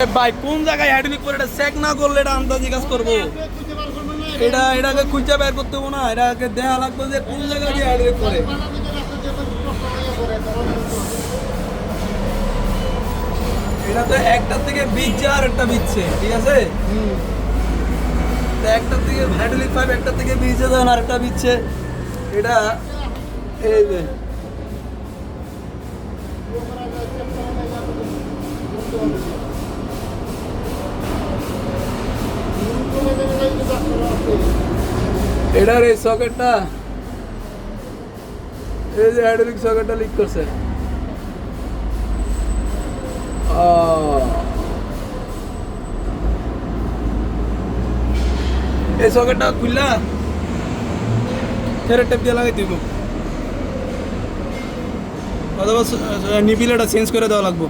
ভাই কোন জায়গায় হাইড্রোলিক করে এটা চেক না করলে এটা আন্দাজি কাজ করবো। এটাকে খুঁজে বের করতে হবো না, এটাকে দেখা লাগবে যে কোন জায়গায় দিয়ে হাইড্রোলিক করে। এটা তো একটার থেকে বিচ্ছে আর একটা বিচ্ছে, ঠিক আছে। একটার থেকে হাইড্রোলিক পাইপ একটার থেকে বিচ্ছে দেন আর একটা বিচ্ছে। এটা এই যে এটার এই সকেটটা, এই যে হাইড্রোলিক সকেটটা লিক করছে। এই সকেটটা খুললা ফের টেপ দিয়ে লাগাই দিব, অথবা নিপিলাটা চেঞ্জ করে দেওয়া লাগবো।